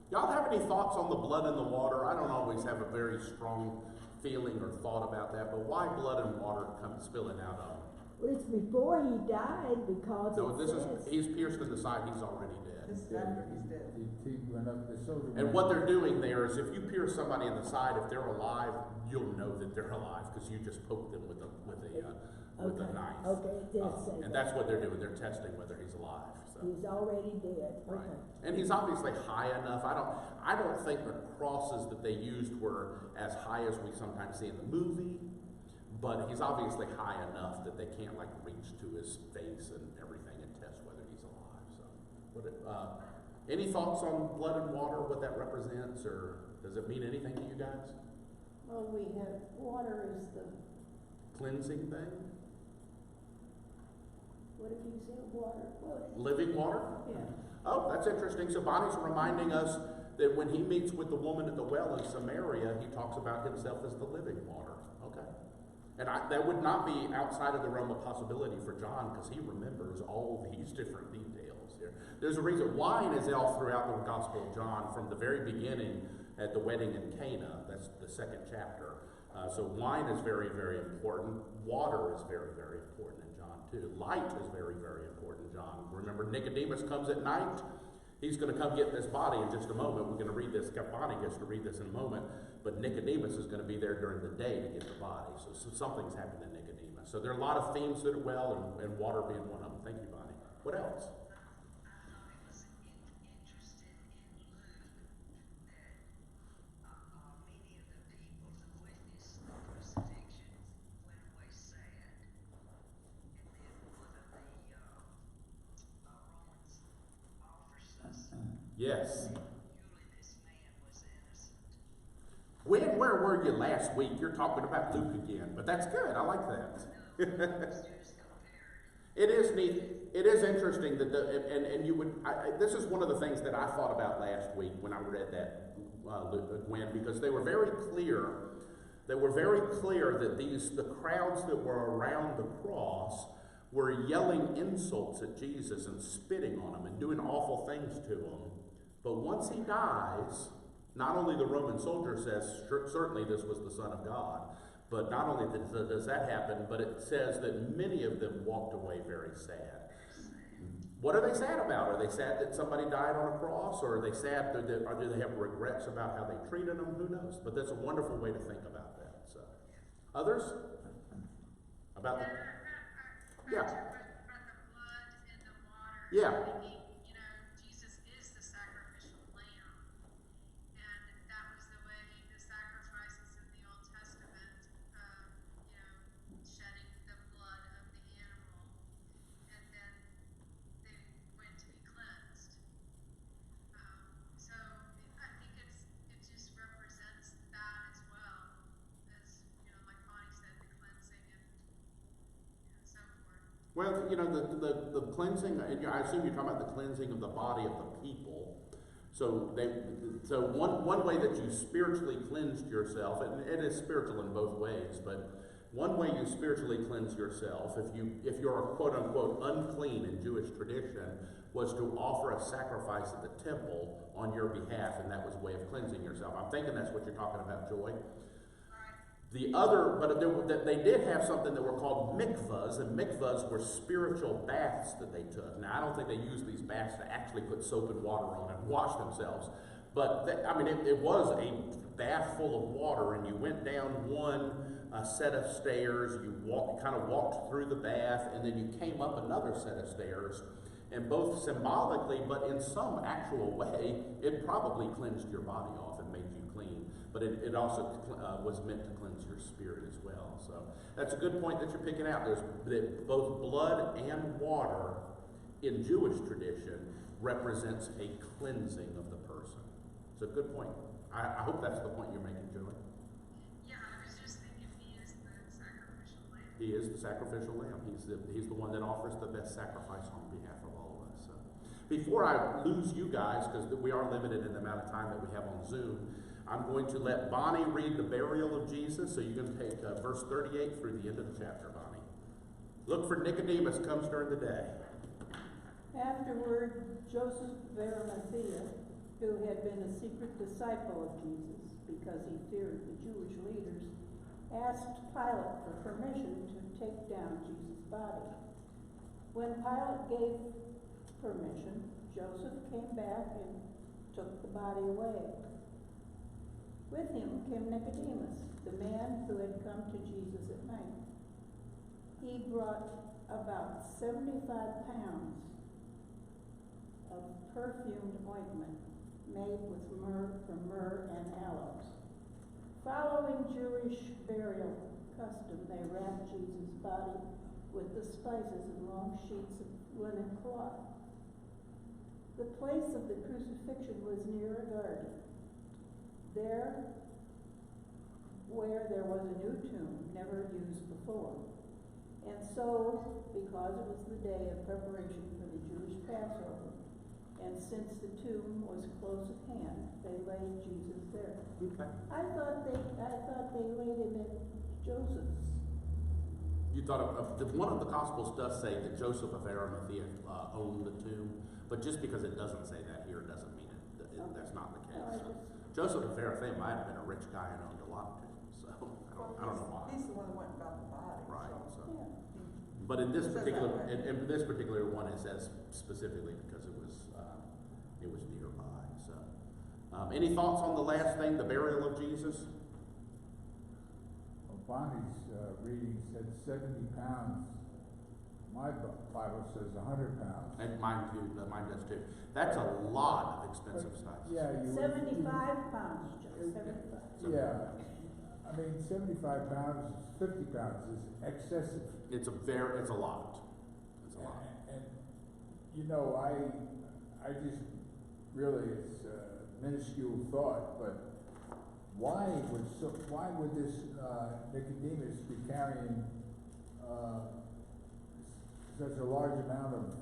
Y'all have any thoughts on the blood and the water? I don't always have a very strong feeling or thought about that, but why blood and water come spilling out of him? Well, it's before he died, because No, it says, he's pierced in the side, he's already dead. This is after he's dead. He went up the soldier. And what they're doing there is, if you pierce somebody in the side, if they're alive, you'll know that they're alive because you just poked them with a knife. Okay, it does say And that. that's what they're doing. They're testing whether he's alive. So. He's already dead. Right. Okay. And he's obviously high enough. I don't think the crosses that they used were as high as we sometimes see in the movie, but he's obviously high enough that they can't like reach to his face and everything and test whether he's alive. So, any thoughts on blood and water, what that represents, or does it mean anything to you guys? Well, we have, water is the, Cleansing thing? what did you say, water? Well, Living water? yeah. Oh, that's interesting. So Bonnie's reminding us that when he meets with the woman at the well in Samaria, he talks about himself as the living water. Okay. And that would not be outside of the realm of possibility for John, because he remembers all these different details here. There's a reason wine is all throughout the Gospel of John from the very beginning at the wedding in Cana. That's the second chapter. So wine is very, very important. Water is very, very important in John too. Light is very, very important in John. Remember, Nicodemus comes at night. He's going to come get this body in just a moment. We're going to read this. Bonnie gets to read this in a moment. But Nicodemus is going to be there during the day to get the body. So something's happened to Nicodemus. So there are a lot of themes that are and water being one of them. Thank you, Bonnie. What else? I thought it was interesting in Luke that many of the people who witnessed the crucifixion went away sad. And then one of the Romans offers us, Yes. surely this man was innocent. Where were you last week? You're talking about Luke again. But that's good. I like that. No, it's just compared. It is neat. It is interesting that this is one of the things that I thought about last week when I read that, Gwen, because they were very clear. They were very clear that the crowds that were around the cross were yelling insults at Jesus and spitting on him and doing awful things to him. But once he dies, not only the Roman soldier says, certainly this was the Son of God, but not only does that happen, but it says that many of them walked away very sad. What are they sad about? Are they sad that somebody died on a cross? Or are they sad or do they have regrets about how they treated them? Who knows? But that's a wonderful way to think about that. So, others? About the... Yeah. About the blood and the water. Yeah. Thinking, Jesus is the sacrificial lamb. And that was the way the sacrifices in the Old Testament, shedding the blood of the animal. And then they went to be cleansed. So I think it just represents that as well as, like Bonnie said, the cleansing and so forth. Well, the cleansing, and I assume you're talking about the cleansing of the body of the people. So one way that you spiritually cleansed yourself, and it is spiritual in both ways, but one way you spiritually cleanse yourself, if you're quote unquote unclean in Jewish tradition, was to offer a sacrifice at the temple on your behalf, and that was a way of cleansing yourself. I'm thinking that's what you're talking about, Joy. The other, but they did have something that were called mikvahs, and mikvahs were spiritual baths that they took. Now, I don't think they used these baths to actually put soap and water on and wash themselves, but it was a bath full of water, and you went down one set of stairs, you kind of walked through the bath, and then you came up another set of stairs, and both symbolically, but in some actual way, it probably cleansed your body off and made you clean. But it also was meant to cleanse your spirit as well. So that's a good point that you're picking out. There's that both blood and water in Jewish tradition represents a cleansing of the person. It's a good point. I hope that's the point you're making, Julie. Yeah, I was just thinking he is the sacrificial lamb. He is the sacrificial lamb. He's the one that offers the best sacrifice on behalf of all of us. So before I lose you guys, because we are limited in the amount of time that we have on Zoom, I'm going to let Bonnie read the burial of Jesus. So you can take verse 38 through the end of the chapter, Bonnie. Look for Nicodemus comes during the day. Afterward, Joseph of Arimathea, who had been a secret disciple of Jesus because he feared the Jewish leaders, asked Pilate for permission to take down Jesus' body. When Pilate gave permission, Joseph came back and took the body away. With him came Nicodemus, the man who had come to Jesus at night. He brought about 75 pounds of perfumed ointment made with myrrh and aloes. Following Jewish burial custom, they wrapped Jesus' body with the spices in long sheets of linen cloth. The place of the crucifixion was near a garden. There where there was a new tomb never used before. And so, because it was the day of preparation for the Jewish Passover, and since the tomb was close at hand, they laid Jesus there. Okay. I thought they laid him at Joseph's. You thought one of the Gospels does say that Joseph of Arimathea owned the tomb, but just because it doesn't say that here doesn't mean that's not the case. So, Joseph of Arimathea might have been a rich guy and owned a lot of tombs, so I don't know why. He's the one that went and got the body. Right. So. Yeah. But in this It says particular, that way. in this particular one, it says specifically because it was nearby. So, any thoughts on the last thing, the burial of Jesus? Well, Bonnie's reading said 70 pounds. My Bible says 100 pounds. And mine too. Mine does too. That's a lot of expensive stuff. Yeah, you. 75 pounds, Joe, 75. Yeah, I mean, 75 pounds, 50 pounds is excessive. It's a lot. It's a lot. And you know, I just really, it's a minuscule thought, but why would this Nicodemus be carrying such a large amount of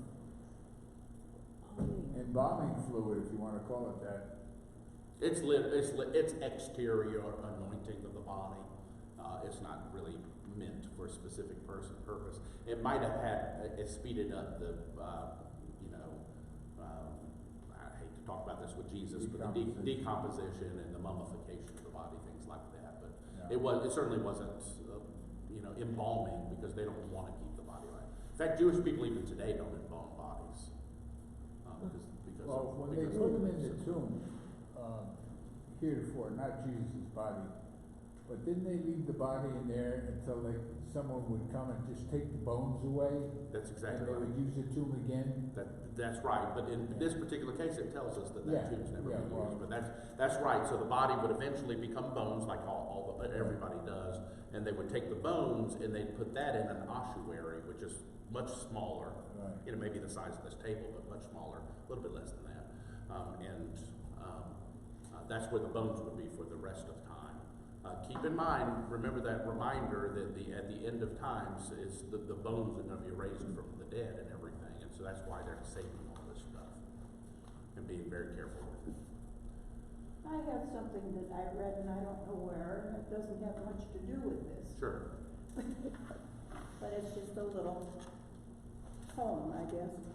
embalming fluid, if you want to call it that? It's exterior anointing of the body. It's not really meant for a specific purpose. It might have it speeded up the, I hate to talk about this with Jesus, but the decomposition and the mummification of the body, things like that. But yeah. it certainly wasn't, embalming because they don't want to keep the body right. In fact, Jewish people even today don't embalm bodies. Well, when they put him in the tomb, heretofore, not Jesus' body, but didn't they leave the body in there until someone would come and just take the bones away? That's exactly and they right. would use the tomb again? That's right, but in this particular case, it tells us that tomb's never been well, used. But that's right. So the body would eventually become bones, like everybody does, and they would take the bones and they'd put that in an ossuary, which is much smaller. Right. Maybe the size of this table, but much smaller, a little bit less than that. That's where the bones would be for the rest of time. Keep in mind, remember that reminder that at the end of times, it's the bones are going to be raised from the dead and everything, and so that's why they're saving all this stuff and being very careful with it. I have something that I read and I don't know where, and it doesn't have much to do with this. Sure. But it's just a little poem, I guess.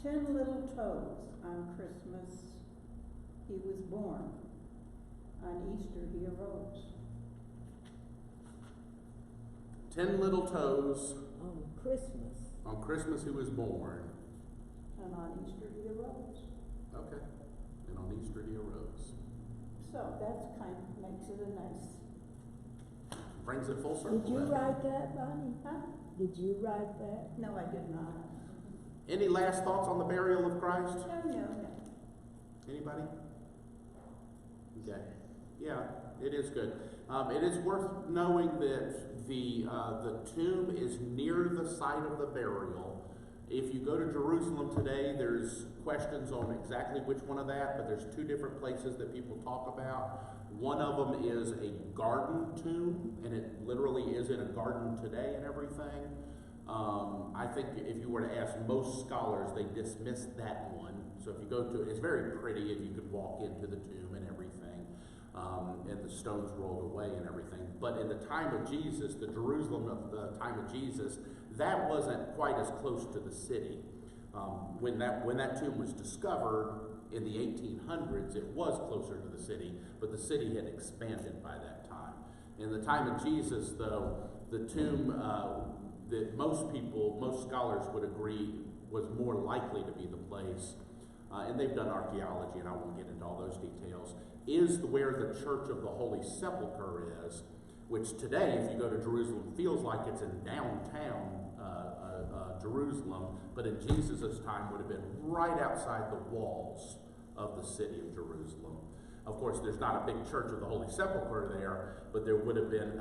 10 little toes on Christmas he was born, on Easter he arose. 10 little toes On Christmas. on Christmas he was born. And on Easter he arose. Okay. And on Easter he arose. So that's makes it a nice. Brings it full circle. Did you write that, Bonnie? Huh? Did you write that? No, I did not. Any last thoughts on the burial of Christ? No. Anybody? Okay. Yeah, it is good. It is worth knowing that the tomb is near the site of the burial. If you go to Jerusalem today, there's questions on exactly which one of that, but there's two different places that people talk about. One of them is a garden tomb, and it literally is in a garden today and everything. I think if you were to ask most scholars, they dismiss that one. So if you go to it, it's very pretty, and you could walk into the tomb and everything, and the stones rolled away and everything. But in the time of Jesus, the Jerusalem of the time of Jesus, that wasn't quite as close to the city. When that tomb was discovered in the 1800s, it was closer to the city, but the city had expanded by that time. In the time of Jesus, though, the tomb that most scholars would agree was more likely to be the place, and they've done archaeology, and I won't get into all those details, is where the Church of the Holy Sepulchre is, which today, if you go to Jerusalem, feels like it's in downtown Jerusalem, but in Jesus' time would have been right outside the walls of the city of Jerusalem. Of course, there's not a big Church of the Holy Sepulchre there, but there would have been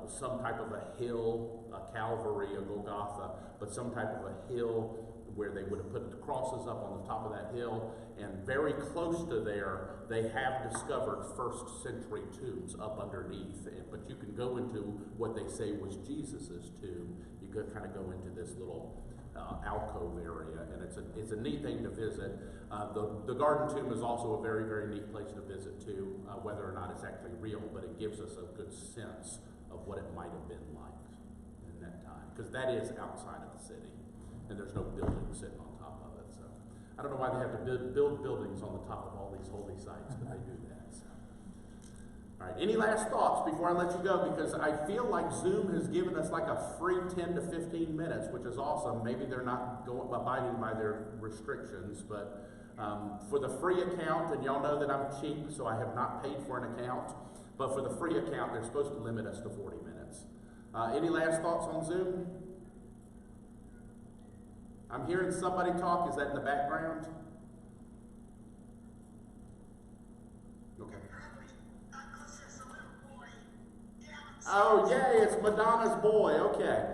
some type of a hill, a Calvary, a Golgotha, but some type of a hill where they would have put the crosses up on the top of that hill, and very close to there, they have discovered first century tombs up underneath. But you can go into what they say was Jesus's tomb. You could kind of go into this little alcove area, and it's a neat thing to visit. The garden tomb is also a very, very neat place to visit too, whether or not it's actually real, but it gives us a good sense of what it might have been like in that time, because that is outside of the city, and there's no building sitting on top of it. So I don't know why they have to build buildings on the top of all these holy sites, but they do that. So. All right, any last thoughts before I let you go? Because I feel like Zoom has given us like a free 10 to 15 minutes, which is awesome. Maybe they're not abiding by their restrictions, but for the free account, and y'all know that I'm cheap, so I have not paid for an account, but for the free account, they're supposed to limit us to 40 minutes. Any last thoughts on Zoom? I'm hearing somebody talk. Is that in the background? Okay. Oh, yay, it's Madonna's boy. Okay.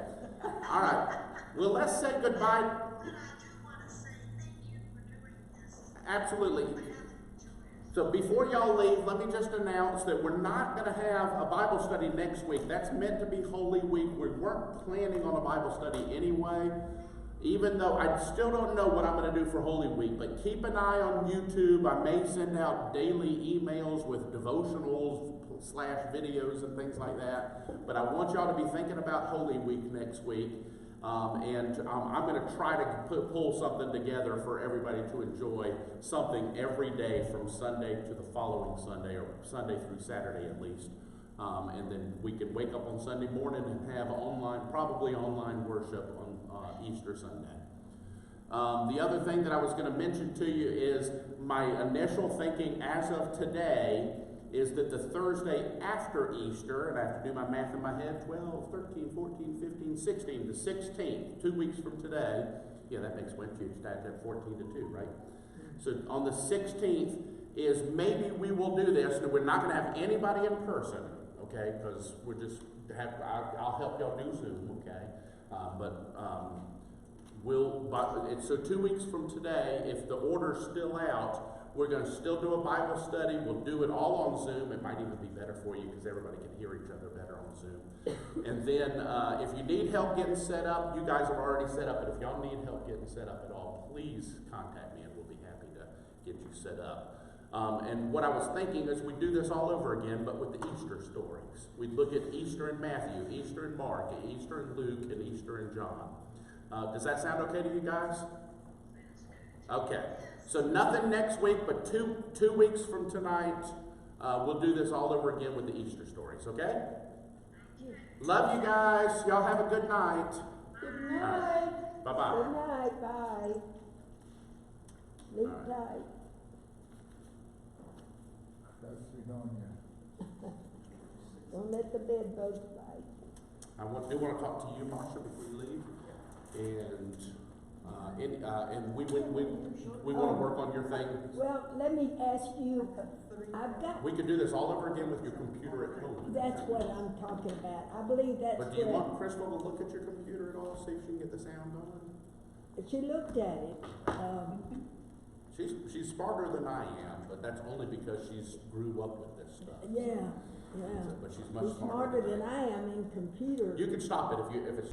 All right. Well, let's say goodbye. But I do want to say thank you for doing this. Absolutely. I have enjoyed it. So before y'all leave, let me just announce that we're not going to have a Bible study next week. That's meant to be Holy Week. We weren't planning on a Bible study anyway, even though I still don't know what I'm going to do for Holy Week. But keep an eye on YouTube. I may send out daily emails with devotionals / videos and things like that. But I want y'all to be thinking about Holy Week next week. I'm going to try to pull something together for everybody to enjoy something every day from Sunday to the following Sunday, or Sunday through Saturday at least. And then we can wake up on Sunday morning and have probably online worship on Easter Sunday. The other thing that I was going to mention to you is my initial thinking as of today is that the Thursday after Easter, and I have to do my math in my head, 12, 13, 14, 15, 16, the 16th, 2 weeks from today. Yeah, that makes Wednesday, you start at 14 to 2, right? So on the 16th is maybe we will do this, and we're not going to have anybody in person, okay, because I'll help y'all do Zoom, okay? So 2 weeks from today, if the order's still out, we're going to still do a Bible study. We'll do it all on Zoom. It might even be better for you because everybody can hear each other better on Zoom. And then if you need help getting set up, you guys are already set up. But if y'all need help getting set up at all, please contact me and we'll be happy to get you set up. And what I was thinking is we'd do this all over again, but with the Easter stories. We'd look at Easter in Matthew, Easter in Mark, Easter in Luke, and Easter in John. Does that sound okay to you guys? Okay. So nothing next week, but two weeks from tonight, we'll do this all over again with the Easter stories, okay? Love you guys. Y'all have a good night. Good night. Bye-bye. Good night, bye. Sleep tight. That's Sidonia. Don't let the bed bugs bite. I do want to talk to you, Marcia, before you leave. And we want to work on your thing. Well, let me ask you, I've got, We could do this all over again with your computer at home. that's what I'm talking about. I believe that's But do you what, want Crystal to look at your computer at all, see if she can get the sound going? she looked at it. She's smarter than I am, but that's only because she's grew up with this stuff. Yeah. But she's much She's smarter than I I am in computers. You can stop it if it's